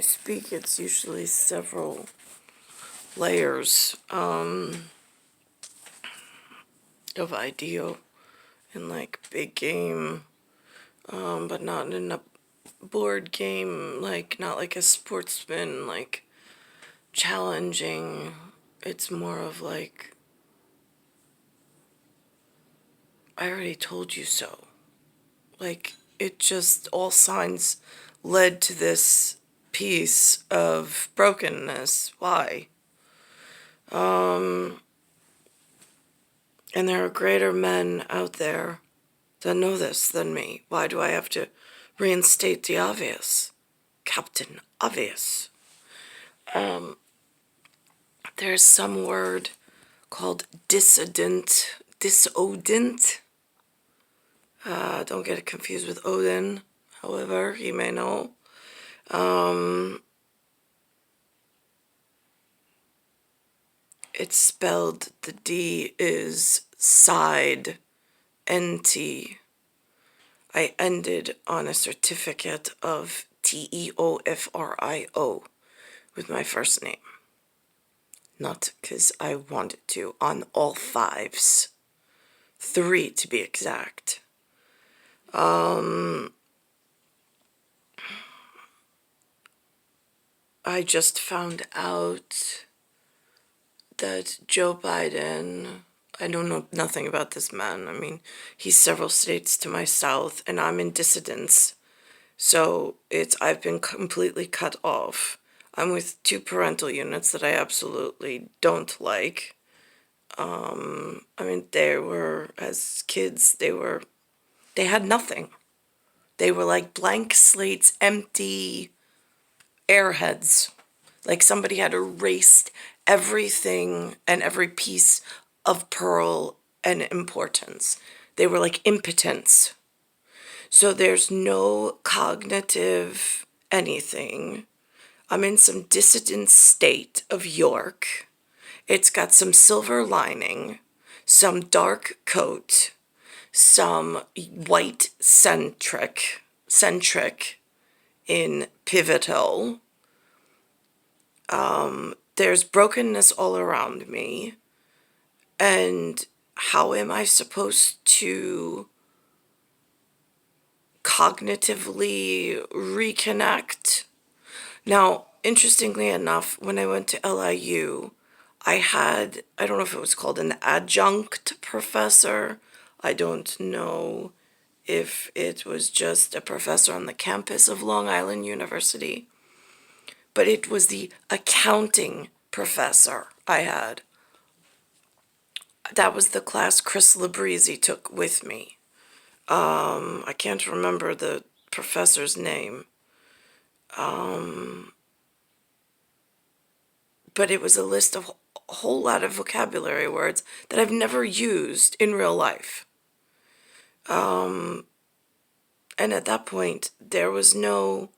speak, it's usually several layers of idea in like big game, but not in a board game, like not like a sportsman, like challenging. It's more of like, I already told you so. Like, it just, all signs led to this piece of brokenness. Why? And there are greater men out there that know this than me. Why do I have to reinstate the obvious? Captain Obvious. There's some word called dissident. Don't get it confused with Odin. However, you may know. It's spelled, the D is side, NT. I ended on a certificate of TEOFRIO with my first name. Not because I wanted to, on all fives. 3 to be exact. I just found out that Joe Biden, I don't know nothing about this man. I mean, he's several states to my south, and I'm in dissidence. So I've been completely cut off. I'm with 2 parental units that I absolutely don't like. I mean, they were, as kids, they had nothing. They were like blank slates, empty airheads. Like somebody had erased everything and every piece of pearl and importance. They were like impotence. So there's no cognitive anything. I'm in some dissident state of York. It's got some silver lining, some dark coat, some white centric in pivotal. There's brokenness all around me. And how am I supposed to cognitively reconnect? Now, interestingly enough, when I went to LIU, I don't know if it was called an adjunct professor. I don't know if it was just a professor on the campus of Long Island University, but it was the accounting professor I had. That was the class Chris Labrizzi took with me. I can't remember the professor's name. But it was a list of a whole lot of vocabulary words that I've never used in real life. And at that point, there was no,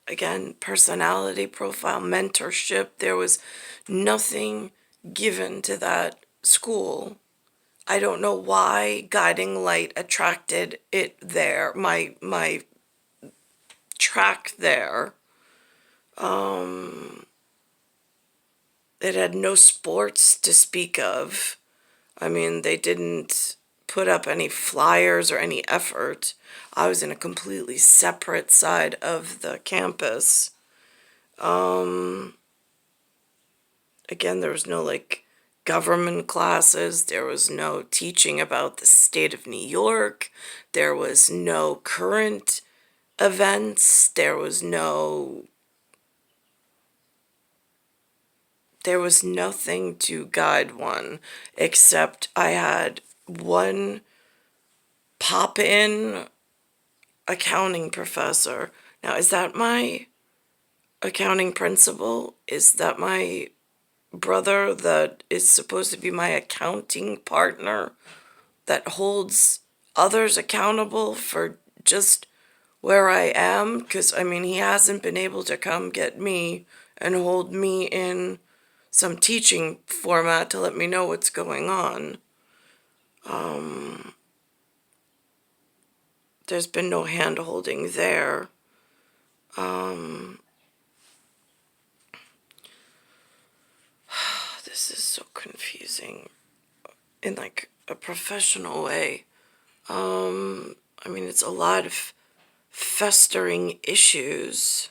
again, personality profile, mentorship. There was nothing given to that school. I don't know why Guiding Light attracted it there, my track there. It had no sports to speak of. I mean, they didn't put up any flyers or any effort. I was in a completely separate side of the campus. Again, there was no like government classes. There was no teaching about the state of New York. There was no current events. There was nothing to guide one, except I had one pop-in accounting professor. Now, is that my accounting principal? Is that my brother that is supposed to be my accounting partner that holds others accountable for just where I am? Because, I mean, he hasn't been able to come get me and hold me in some teaching format to let me know what's going on. There's been no hand-holding there. This is so confusing in like a professional way. I mean, it's a lot of festering issues.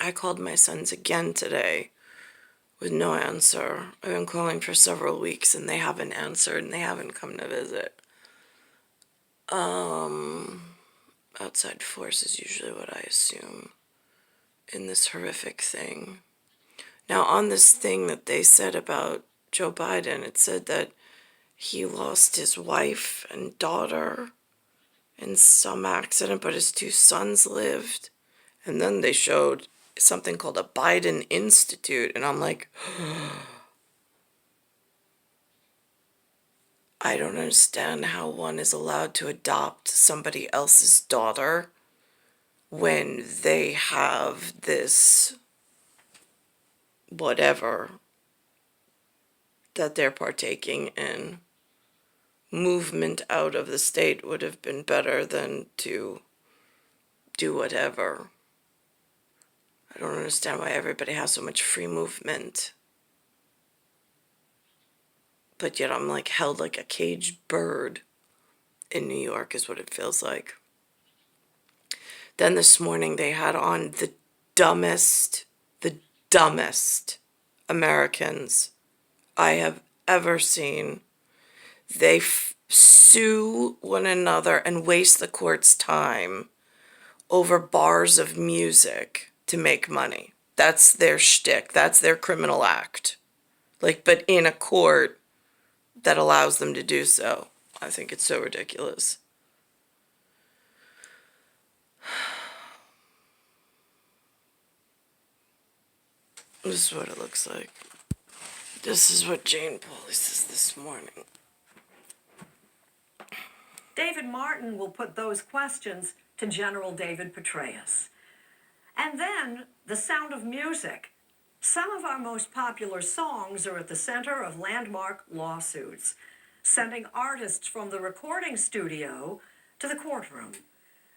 I called my sons again today with no answer. I've been calling for several weeks and they haven't answered and they haven't come to visit. Outside force is usually what I assume in this horrific thing. Now, on this thing that they said about Joe Biden, it said that he lost his wife and daughter in some accident, but his two sons lived. And then they showed something called a Biden Institute, and I'm like, I don't understand how one is allowed to adopt somebody else's daughter when they have this whatever that they're partaking in. Movement out of the state would have been better than to do whatever. I don't understand why everybody has so much free movement. But yet I'm like held like a caged bird in New York is what it feels like. Then this morning they had on the dumbest Americans I have ever seen. They sue one another and waste the court's time over bars of music to make money. That's their shtick. That's their criminal act. Like, but in a court that allows them to do so. I think it's so ridiculous. This is what it looks like. This is what Jane Pauley says this morning. David Martin will put those questions to General David Petraeus. And then The Sound of Music. Some of our most popular songs are at the center of landmark lawsuits, sending artists from the recording studio to the courtroom.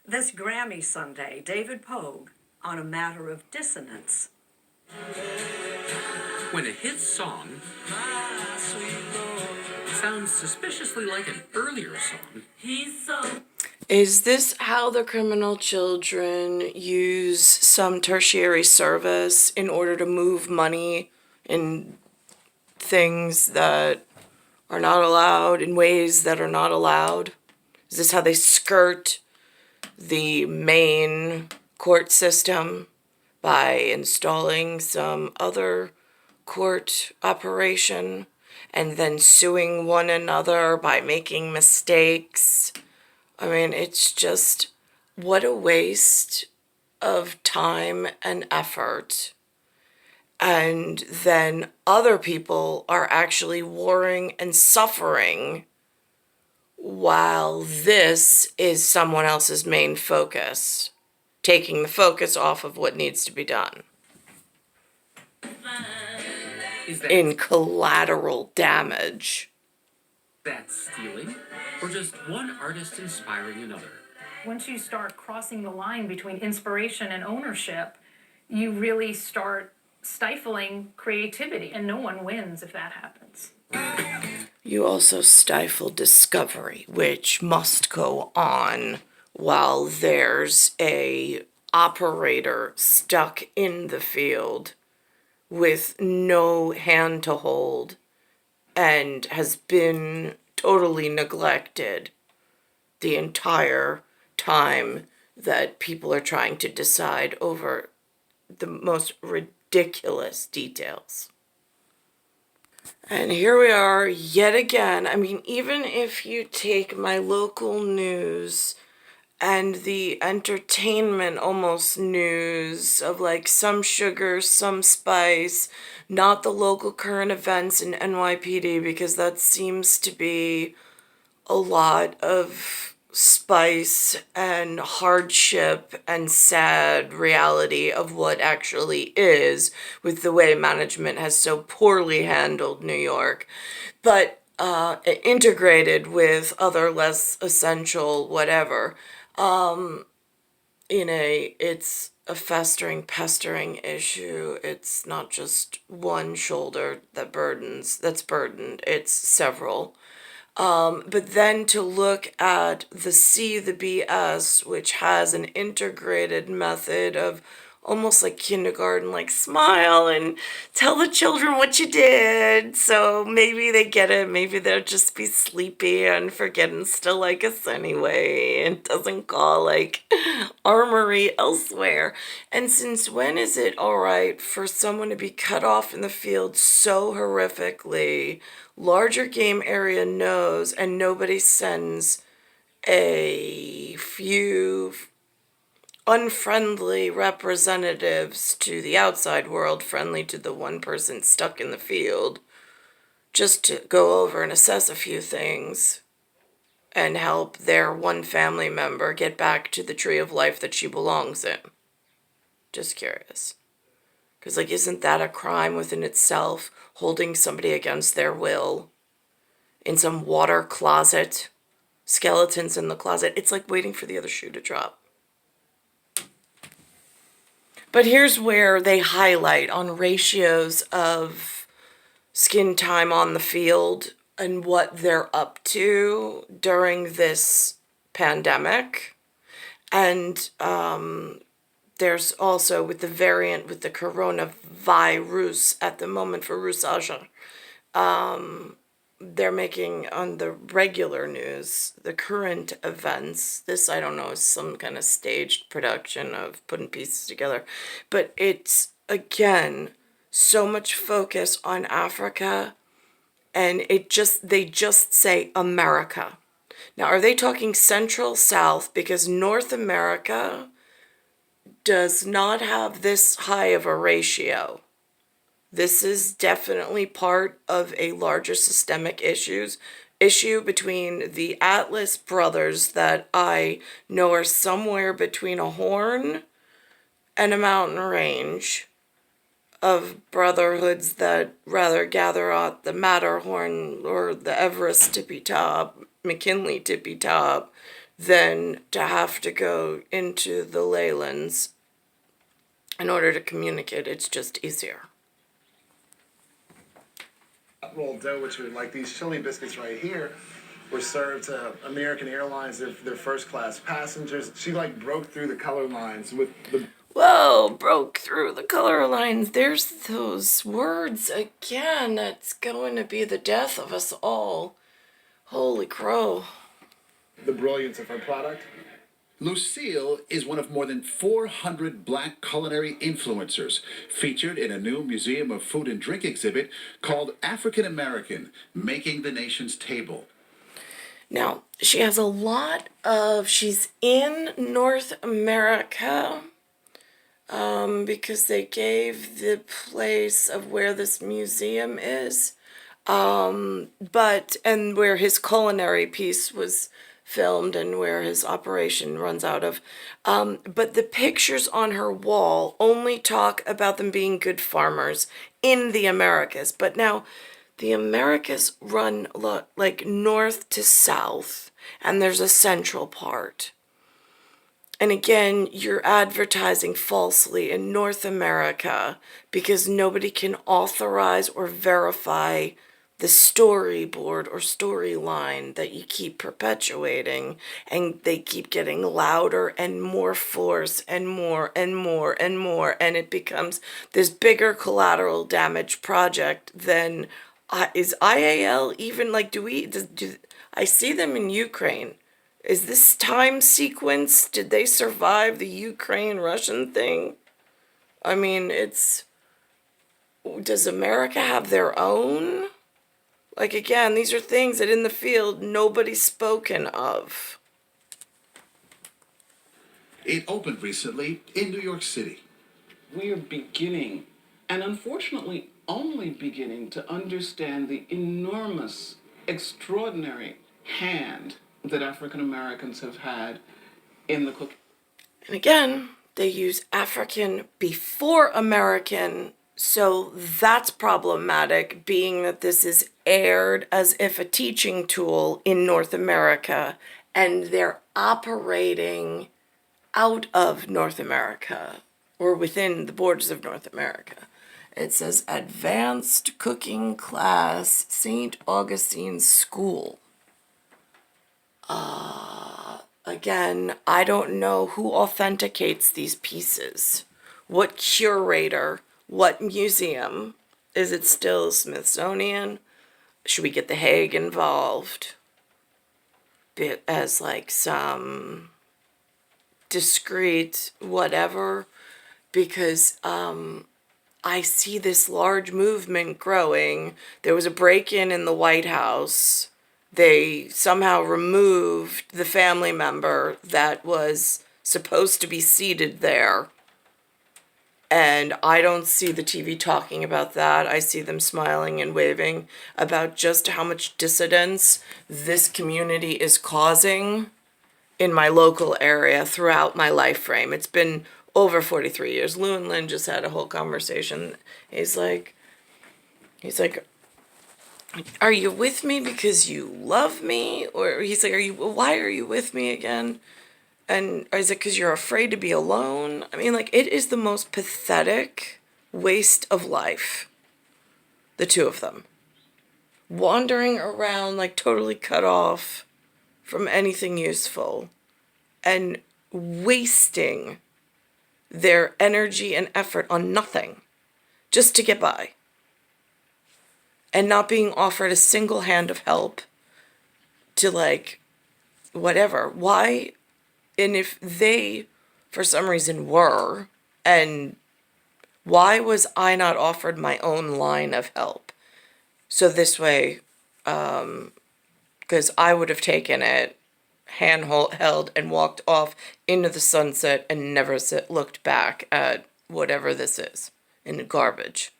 This Grammy Sunday, David Pogue on a matter of dissonance. When a hit song sounds suspiciously like an earlier song. Is this how the criminal children use some tertiary service in order to move money in things that are not allowed, in ways that are not allowed? Is this how they skirt the main court system by installing some other court operation and then suing one another by making mistakes? I mean, it's just, what a waste of time and effort. And then other people are actually warring and suffering while this is someone else's main focus, taking the focus off of what needs to be done. In collateral damage. That's stealing? Or just one artist inspiring another? Once you start crossing the line between inspiration and ownership, you really start stifling creativity, and no one wins if that happens. You also stifle discovery, which must go on while there's a operator stuck in the field with no hand to hold and has been totally neglected the entire time that people are trying to decide over the most ridiculous details. And here we are yet again. I mean, even if you take my local news and the entertainment almost news of like some sugar, some spice, not the local current events in NYPD, because that seems to be a lot of spice and hardship and sad reality of what actually is with the way management has so poorly handled New York, but integrated with other less essential whatever. It's a festering, pestering issue. It's not just one shoulder that's burdened, it's several. But then to look at the BS, which has an integrated method of almost like kindergarten, like smile and tell the children what you did. So maybe they get it. Maybe they'll just be sleepy and forget and still like us anyway and doesn't call like armory elsewhere. And since when is it all right for someone to be cut off in the field so horrifically? Larger game area knows, and nobody sends a few unfriendly representatives to the outside world, friendly to the one person stuck in the field, just to go over and assess a few things and help their one family member get back to the tree of life that she belongs in. Just curious. Because, like, isn't that a crime within itself, holding somebody against their will in some water closet, skeletons in the closet? It's like waiting for the other shoe to drop. But here's where they highlight on ratios of skin time on the field and what they're up to during this pandemic. And there's also with the variant, with the coronavirus at the moment for Russaja, they're making on the regular news, the current events. This, I don't know, is some kind of staged production of putting pieces together. But it's, again, so much focus on Africa, and they just say America. Now, are they talking Central, South? Because North America does not have this high of a ratio. This is definitely part of a larger systemic issue between the Atlas brothers that I know are somewhere between a horn and a mountain range of brotherhoods that rather gather at the Matterhorn or the Everest tippy top, McKinley tippy top, than to have to go into the leylands in order to communicate. It's just easier. Rolled dough, which are like these chili biscuits right here, were served to American Airlines, their first class passengers. She like broke through the color lines with the... Whoa, broke through the color lines. There's those words again. That's going to be the death of us all. Holy crow. the brilliance of her product. Lucille is one of more than 400 black culinary influencers featured in a new Museum of Food and Drink exhibit called African American, Making the Nation's Table. Now, she has a lot of, she's in North America, because they gave the place of where this museum is, and where his culinary piece was filmed and where his operation runs out of. But the pictures on her wall only talk about them being good farmers in the Americas. But now the Americas run like north to south, and there's a central part. And again, you're advertising falsely in North America because nobody can authorize or verify the storyboard or storyline that you keep perpetuating, and they keep getting louder and more force and more and more and more, and it becomes this bigger collateral damage project than is IAL even, like, do I see them in Ukraine? Is this time sequence, did they survive the Ukraine-Russian thing? I mean, does America have their own? Like, again, these are things that in the field, nobody's spoken of. It opened recently in New York City. We are beginning, and unfortunately only beginning, to understand the enormous, extraordinary hand that African Americans have had in the cooking. And again, they use African before American, so that's problematic, being that this is aired as if a teaching tool in North America, and they're operating out of North America, or within the borders of North America. It says Advanced Cooking Class, St. Augustine School. Again, I don't know who authenticates these pieces. What curator? What museum? Is it still Smithsonian? Should we get the Hague involved? As like some discreet whatever? Because I see this large movement growing. There was a break-in in the White House. They somehow removed the family member that was supposed to be seated there. And I don't see the TV talking about that. I see them smiling and waving about just how much dissidence this community is causing in my local area throughout my life frame. It's been over 43 years. Lou and Lynn just had a whole conversation. He's like, are you with me because you love me? Or he's like, why are you with me again? And is it because you're afraid to be alone? I mean, like, it is the most pathetic waste of life. The two of them. Wandering around, like, totally cut off from anything useful. And wasting their energy and effort on nothing. Just to get by. And not being offered a single hand of help to, like, whatever. Why? And if they, for some reason, were, and why was I not offered my own line of help? So this way, because I would have taken it, held, and walked off into the sunset and never looked back at whatever this is in the garbage.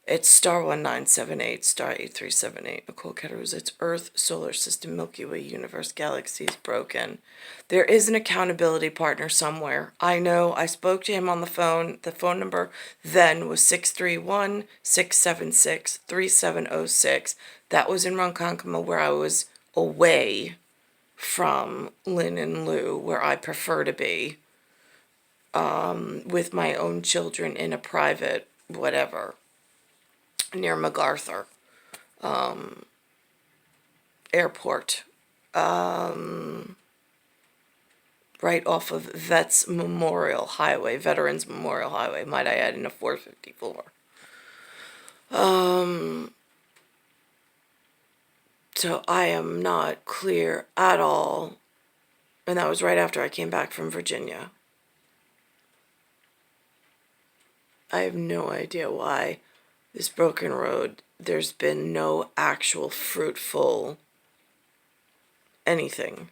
It's star 1978, star 8378, Nicole Cattaruzza. It's Earth, Solar System, Milky Way, Universe, Galaxies, broken. There is an accountability partner somewhere. I know. I spoke to him on the phone. The phone number then was 631-676-3706. That was in Ronkonkoma, where I was away from Lynn and Lou, where I prefer to be, with my own children in a private whatever. Near MacArthur Airport, right off of Veterans Memorial Highway, might I add, in a 454. So I am not clear at all, and that was right after I came back from Virginia. I have no idea why. This broken road, there's been no actual fruitful anything